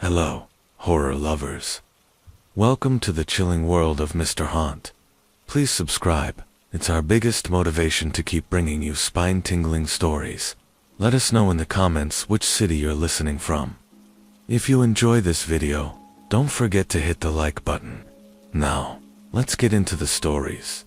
Hello, horror lovers. Welcome to the chilling world of Mr. Haunt. Please subscribe. It's our biggest motivation to keep bringing you spine-tingling stories. Let us know in the comments which city you're listening from. If you enjoy this video, don't forget to hit the like button. Now, let's get into the stories.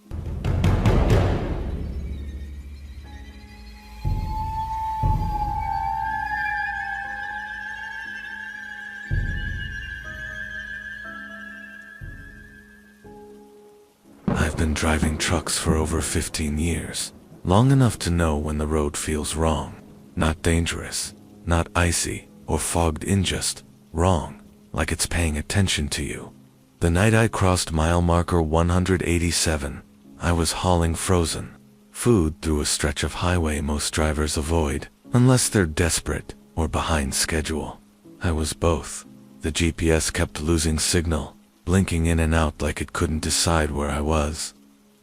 I've been driving trucks for over 15 years, long enough to know when the road feels wrong. Not dangerous, not icy or fogged in, just wrong, like it's paying attention to you. The night I crossed mile marker 187, I was hauling frozen food through a stretch of highway most drivers avoid, unless they're desperate or behind schedule. I was both. The GPS kept losing signal, blinking in and out like it couldn't decide where I was.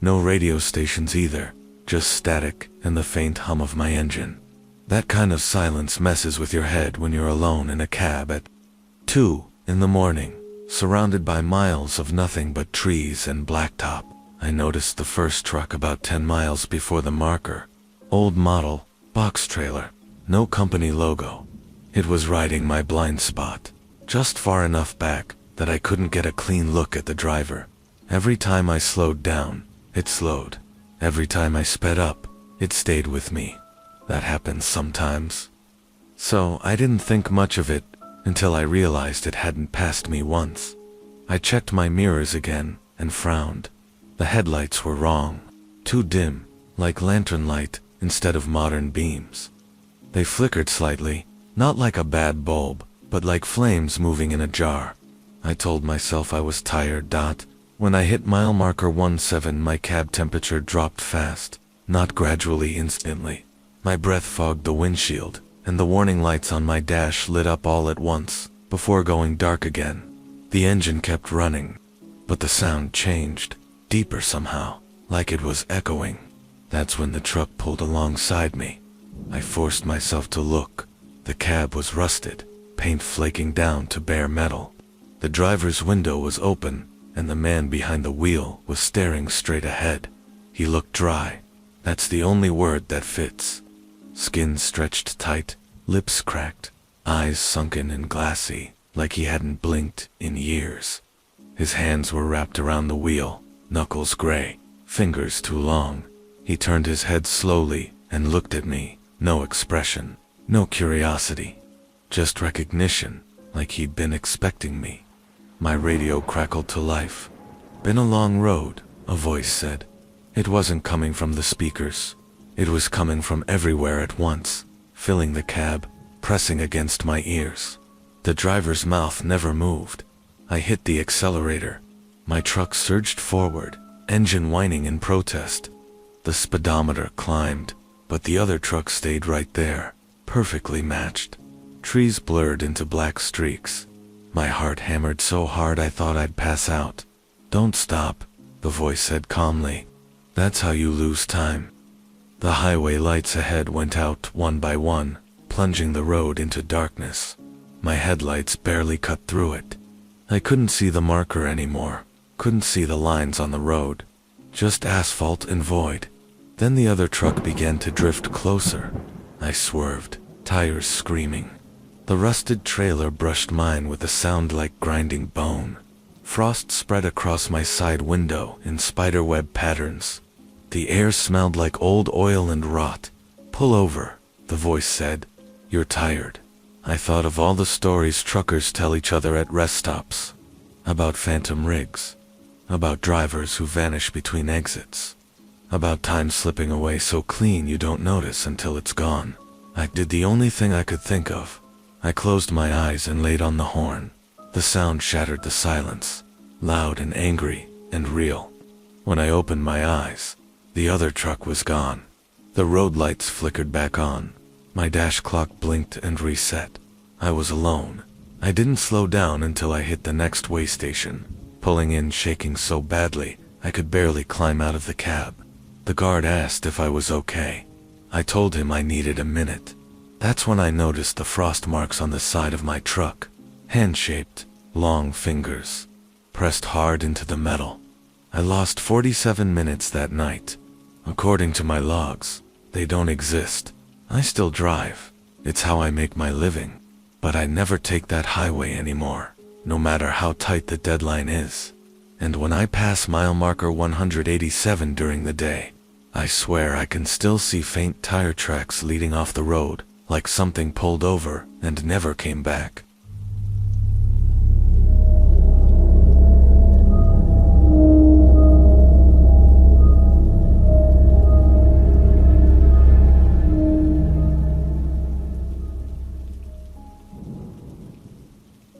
No radio stations either, just static and the faint hum of my engine. That kind of silence messes with your head when you're alone in a cab at 2 in the morning, surrounded by miles of nothing but trees and blacktop. I noticed the first truck about 10 miles before the marker. Old model, box trailer, no company logo. It was riding my blind spot, just far enough back that I couldn't get a clean look at the driver. Every time I slowed down, it slowed. Every time I sped up, it stayed with me. That happens sometimes. So I didn't think much of it until I realized it hadn't passed me once. I checked my mirrors again and frowned. The headlights were wrong. Too dim, like lantern light instead of modern beams. They flickered slightly, not like a bad bulb, but like flames moving in a jar. I told myself I was tired. When I hit mile marker 17, my cab temperature dropped fast, not gradually, instantly. My breath fogged the windshield, and the warning lights on my dash lit up all at once, before going dark again. The engine kept running, but the sound changed, deeper somehow, like it was echoing. That's when the truck pulled alongside me. I forced myself to look. The cab was rusted, paint flaking down to bare metal. The driver's window was open, and the man behind the wheel was staring straight ahead. He looked dry. That's the only word that fits. Skin stretched tight, lips cracked, eyes sunken and glassy, like he hadn't blinked in years. His hands were wrapped around the wheel, knuckles gray, fingers too long. He turned his head slowly and looked at me. No expression, no curiosity, just recognition, like he'd been expecting me. My radio crackled to life. "Been a long road," a voice said. It wasn't coming from the speakers. It was coming from everywhere at once, filling the cab, pressing against my ears. The driver's mouth never moved. I hit the accelerator. My truck surged forward, engine whining in protest. The speedometer climbed, but the other truck stayed right there, perfectly matched. Trees blurred into black streaks. My heart hammered so hard I thought I'd pass out. "Don't stop," the voice said calmly. "That's how you lose time." The highway lights ahead went out one by one, plunging the road into darkness. My headlights barely cut through it. I couldn't see the marker anymore, couldn't see the lines on the road, just asphalt and void. Then the other truck began to drift closer. I swerved, tires screaming. The rusted trailer brushed mine with a sound like grinding bone. Frost spread across my side window in spiderweb patterns. The air smelled like old oil and rot. "Pull over," the voice said. "You're tired." I thought of all the stories truckers tell each other at rest stops. About phantom rigs. About drivers who vanish between exits. About time slipping away so clean you don't notice until it's gone. I did the only thing I could think of. I closed my eyes and laid on the horn. The sound shattered the silence, loud and angry and real. When I opened my eyes, the other truck was gone. The road lights flickered back on. My dash clock blinked and reset. I was alone. I didn't slow down until I hit the next way station, pulling in, shaking so badly I could barely climb out of the cab. The guard asked if I was okay. I told him I needed a minute. That's when I noticed the frost marks on the side of my truck. Hand-shaped, long fingers, pressed hard into the metal. I lost 47 minutes that night. According to my logs, they don't exist. I still drive. It's how I make my living. But I never take that highway anymore, no matter how tight the deadline is. And when I pass mile marker 187 during the day, I swear I can still see faint tire tracks leading off the road, like something pulled over and never came back.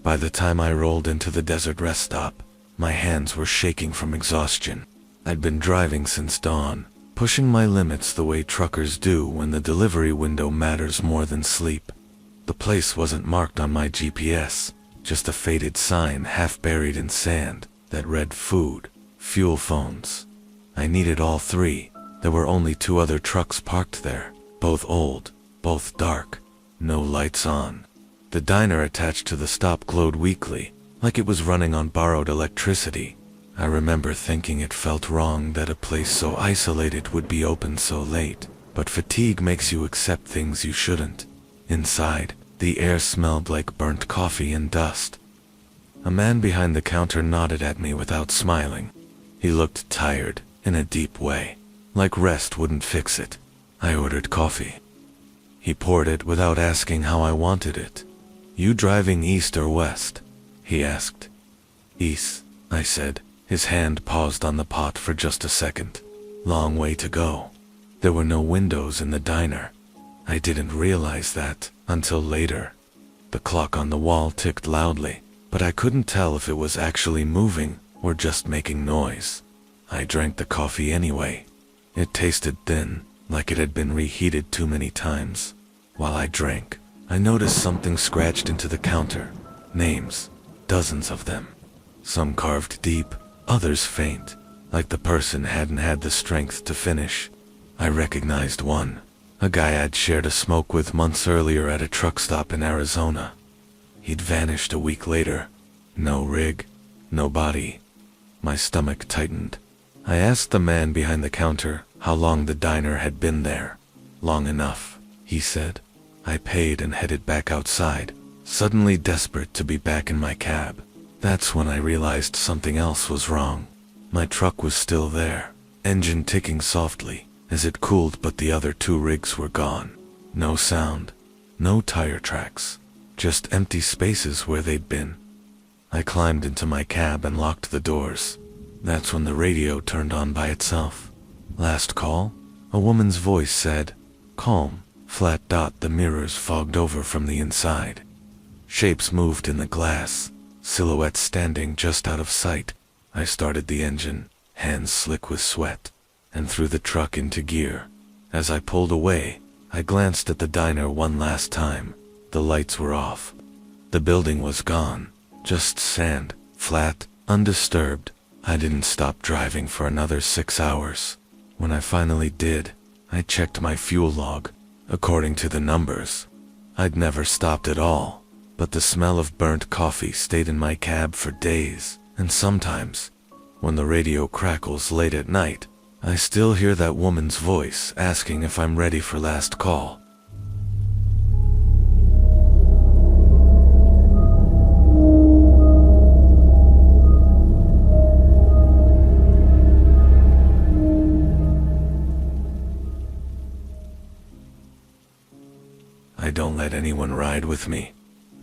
By the time I rolled into the desert rest stop, my hands were shaking from exhaustion. I'd been driving since dawn, pushing my limits the way truckers do when the delivery window matters more than sleep. The place wasn't marked on my GPS, just a faded sign half buried in sand that read food, fuel phones. I needed all three. There were only 2 other trucks parked there, both old, both dark, no lights on. The diner attached to the stop glowed weakly, like it was running on borrowed electricity. I remember thinking it felt wrong that a place so isolated would be open so late, but fatigue makes you accept things you shouldn't. Inside, the air smelled like burnt coffee and dust. A man behind the counter nodded at me without smiling. He looked tired, in a deep way, like rest wouldn't fix it. I ordered coffee. He poured it without asking how I wanted it. "You driving east or west?" he asked. "East," I said. His hand paused on the pot for just a second. Long way to go. There were no windows in the diner. I didn't realize that until later. The clock on the wall ticked loudly, but I couldn't tell if it was actually moving or just making noise. I drank the coffee anyway. It tasted thin, like it had been reheated too many times. While I drank, I noticed something scratched into the counter. Names, dozens of them. Some carved deep, others faint, like the person hadn't had the strength to finish. I recognized one, a guy I'd shared a smoke with months earlier at a truck stop in Arizona. He'd vanished a week later. No rig, no body. My stomach tightened. I asked the man behind the counter how long the diner had been there. "Long enough," he said. I paid and headed back outside, suddenly desperate to be back in my cab. That's when I realized something else was wrong. My truck was still there, engine ticking softly as it cooled, but the other 2 rigs were gone. No sound, no tire tracks, just empty spaces where they'd been. I climbed into my cab and locked the doors. That's when the radio turned on by itself. "Last call?" A woman's voice said. Calm, flat dot. The mirrors fogged over from the inside. Shapes moved in the glass, silhouettes standing just out of sight. I started the engine, hands slick with sweat, and threw the truck into gear. As I pulled away, I glanced at the diner one last time. The lights were off. The building was gone, just sand, flat, undisturbed. I didn't stop driving for another 6 hours. When I finally did, I checked my fuel log. According to the numbers, I'd never stopped at all, but the smell of burnt coffee stayed in my cab for days, and sometimes, when the radio crackles late at night, I still hear that woman's voice asking if I'm ready for last call. I don't let anyone ride with me.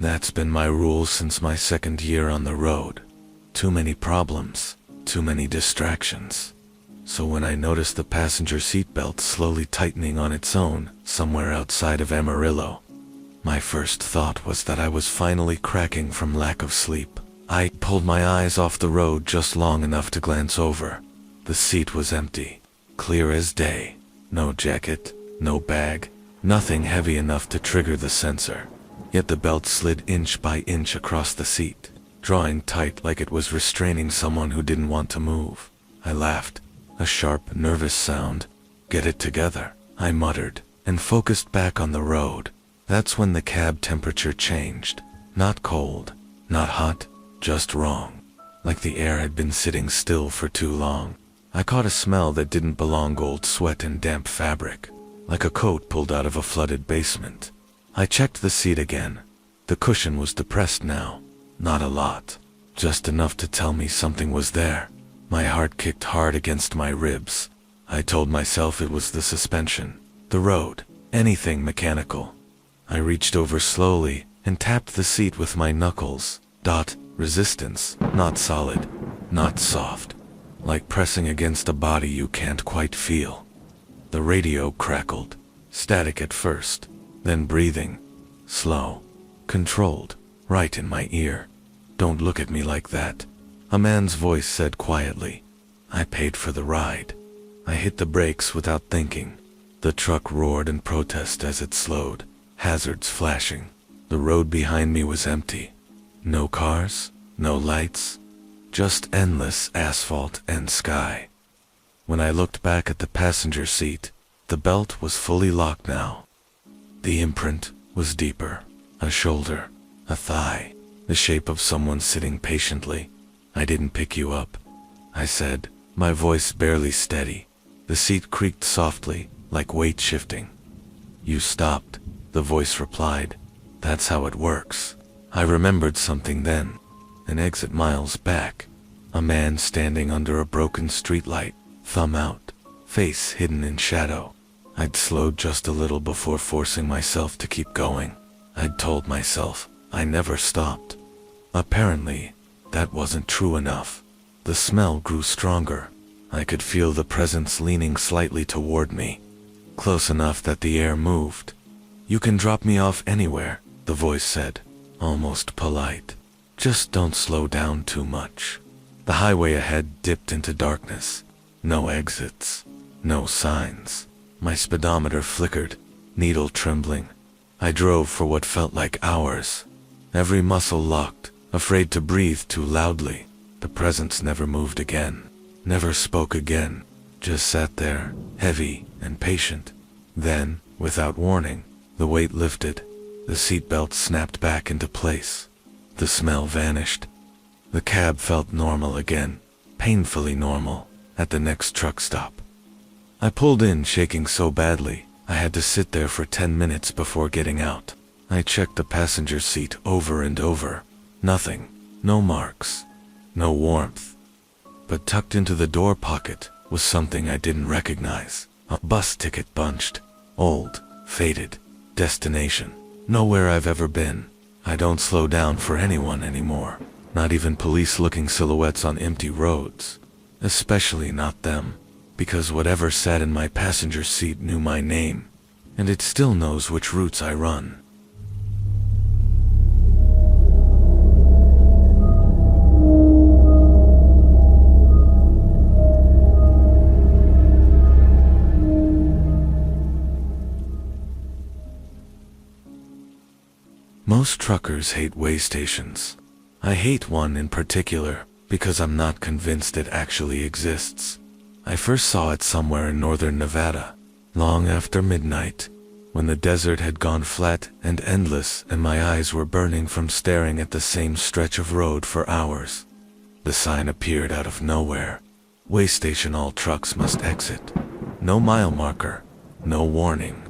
That's been my rule since my 2nd year on the road. Too many problems, too many distractions. So when I noticed the passenger seatbelt slowly tightening on its own somewhere outside of Amarillo, my first thought was that I was finally cracking from lack of sleep. I pulled my eyes off the road just long enough to glance over. The seat was empty, clear as day. No jacket, no bag, nothing heavy enough to trigger the sensor. Yet the belt slid inch by inch across the seat, drawing tight like it was restraining someone who didn't want to move. I laughed, a sharp, nervous sound. "Get it together," I muttered, and focused back on the road. That's when the cab temperature changed. Not cold, Not hot, just wrong. Like the air had been sitting still for too long. I caught a smell that didn't belong, old sweat and damp fabric, like a coat pulled out of a flooded basement. I checked the seat again. The cushion was depressed now. Not a lot, just enough to tell me something was there. My heart kicked hard against my ribs. I told myself it was the suspension, the road, anything mechanical. I reached over slowly and tapped the seat with my knuckles. Resistance, not solid, not soft. Like pressing against a body you can't quite feel. The radio crackled, static at first, then breathing, slow, controlled, right in my ear. "Don't look at me like that," a man's voice said quietly. I paid for the ride. I hit the brakes without thinking. The truck roared in protest as it slowed, hazards flashing. The road behind me was empty. No cars, no lights, just endless asphalt and sky. When I looked back at the passenger seat, the belt was fully locked now. The imprint was deeper, a shoulder, a thigh, the shape of someone sitting patiently. "I didn't pick you up," I said, my voice barely steady. The seat creaked softly, like weight shifting. "You stopped," the voice replied. "That's how it works." I remembered something then. An exit miles back. A man standing under a broken streetlight, thumb out, face hidden in shadow. I'd slowed just a little before forcing myself to keep going. I'd told myself I never stopped. Apparently, that wasn't true enough. The smell grew stronger. I could feel the presence leaning slightly toward me, close enough that the air moved. "You can drop me off anywhere," the voice said, almost polite. "Just don't slow down too much." The highway ahead dipped into darkness. No exits, no signs. My speedometer flickered, needle trembling. I drove for what felt like hours. Every muscle locked, afraid to breathe too loudly. The presence never moved again, never spoke again, just sat there, heavy and patient. Then, without warning, the weight lifted. The seatbelt snapped back into place. The smell vanished. The cab felt normal again, painfully normal, at the next truck stop. I pulled in, shaking so badly, I had to sit there for 10 minutes before getting out. I checked the passenger seat over and over. Nothing. No marks. No warmth. But tucked into the door pocket was something I didn't recognize. A bus ticket bunched. Old. Faded. Destination. Nowhere I've ever been. I don't slow down for anyone anymore. Not even police-looking silhouettes on empty roads. Especially not them. Because whatever sat in my passenger seat knew my name. And it still knows which routes I run. Most truckers hate way stations. I hate one in particular because I'm not convinced it actually exists. I first saw it somewhere in northern Nevada, long after midnight, when the desert had gone flat and endless and my eyes were burning from staring at the same stretch of road for hours. The sign appeared out of nowhere. Way station, all trucks must exit. No mile marker, no warning,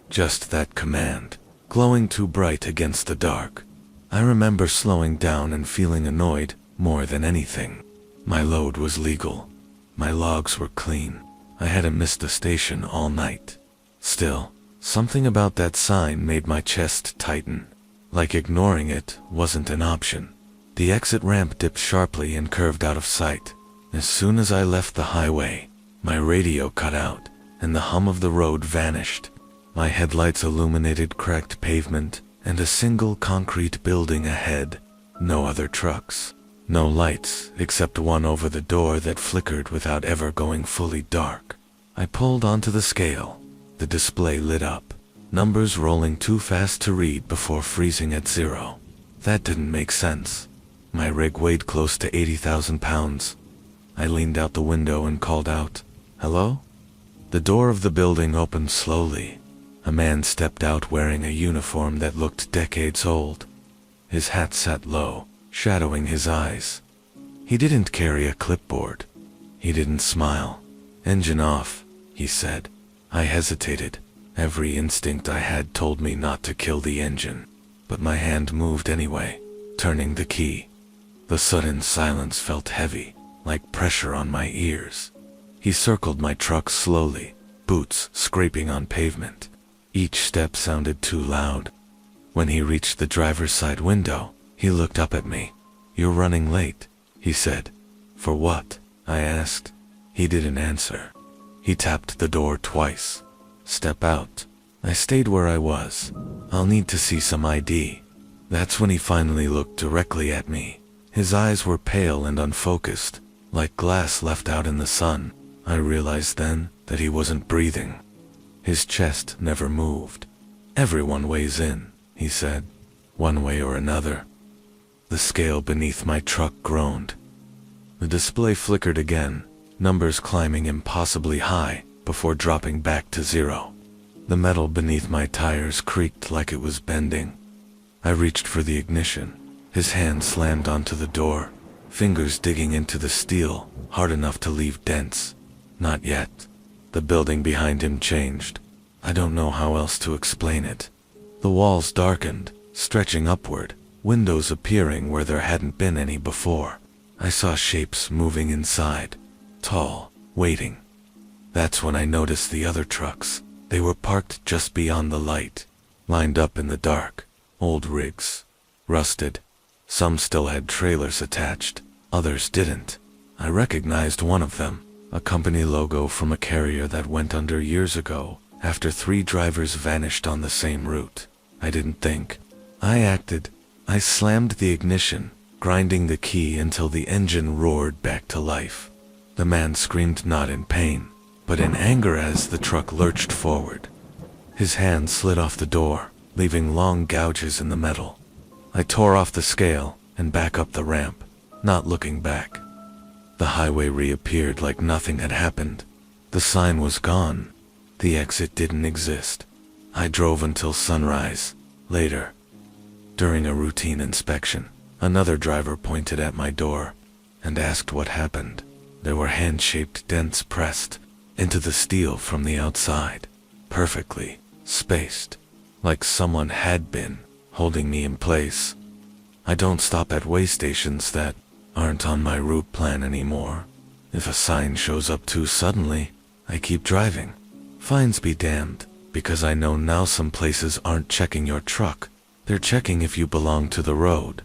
just that command, glowing too bright against the dark. I remember slowing down and feeling annoyed more than anything. My load was legal. My logs were clean. I hadn't missed the station all night. Still, something about that sign made my chest tighten, like ignoring it wasn't an option. The exit ramp dipped sharply and curved out of sight. As soon as I left the highway, my radio cut out, and the hum of the road vanished. My headlights illuminated cracked pavement and a single concrete building ahead. No other trucks. No lights, except one over the door that flickered without ever going fully dark. I pulled onto the scale. The display lit up, numbers rolling too fast to read before freezing at 0. That didn't make sense. My rig weighed close to 80,000 pounds. I leaned out the window and called out, "Hello?" The door of the building opened slowly. A man stepped out wearing a uniform that looked decades old. His hat sat low, shadowing his eyes. He didn't carry a clipboard. He didn't smile. "Engine off," he said. I hesitated. Every instinct I had told me not to kill the engine, but my hand moved anyway, turning the key. The sudden silence felt heavy, like pressure on my ears. He circled my truck slowly, boots scraping on pavement. Each step sounded too loud. When he reached the driver's side window, he looked up at me. "You're running late," he said. "For what?" I asked. He didn't answer. He tapped the door twice. "Step out." I stayed where I was. "I'll need to see some ID." That's when he finally looked directly at me. His eyes were pale and unfocused, like glass left out in the sun. I realized then that he wasn't breathing. His chest never moved. "Everyone weighs in," he said, "one way or another." The scale beneath my truck groaned. The display flickered again, numbers climbing impossibly high before dropping back to zero. The metal beneath my tires creaked like it was bending. I reached for the ignition. His hand slammed onto the door, fingers digging into the steel, hard enough to leave dents. Not yet. The building behind him changed. I don't know how else to explain it. The walls darkened, stretching upward, windows appearing where there hadn't been any before. I saw shapes moving inside, tall, waiting. That's when I noticed the other trucks. They were parked just beyond the light, lined up in the dark. Old rigs, rusted. Some still had trailers attached, others didn't. I recognized one of them, a company logo from a carrier that went under years ago, after 3 drivers vanished on the same route. I didn't think. I acted. I slammed the ignition, grinding the key until the engine roared back to life. The man screamed not in pain, but in anger as the truck lurched forward. His hand slid off the door, leaving long gouges in the metal. I tore off the scale and back up the ramp, not looking back. The highway reappeared like nothing had happened. The sign was gone. The exit didn't exist. I drove until sunrise. Later, during a routine inspection, another driver pointed at my door and asked what happened. There were hand-shaped dents pressed into the steel from the outside, perfectly spaced, like someone had been holding me in place. I don't stop at way stations that aren't on my route plan anymore. If a sign shows up too suddenly, I keep driving. Fines be damned, because I know now some places aren't checking your truck. They're checking if you belong to the road.